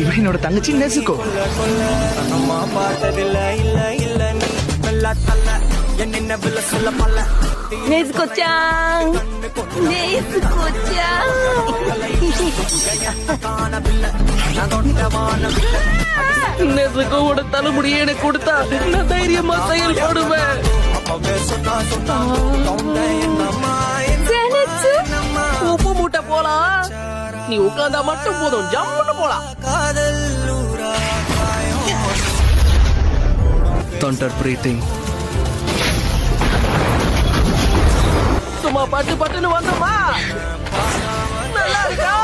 இவன் என்னோட தங்கச்சி நேசுக்கோ. நேசுக்கோச்சாங், நேசுக்கோச்சாங். நெசுக்கோவோட தலைமுடியை எனக்கு கொடுத்தா நான் தைரியமா செயல்படுவேன். ஜெனிச்சு, உப்பு மூட்டை போலாம். நீ உட்கார்ந்தா மட்டும் போதும், ஜம்முன்னு போலாம். Thunder breathing. சும்மா பட்டு பட்டுன்னு வந்தோமா, நல்லா இருக்கா?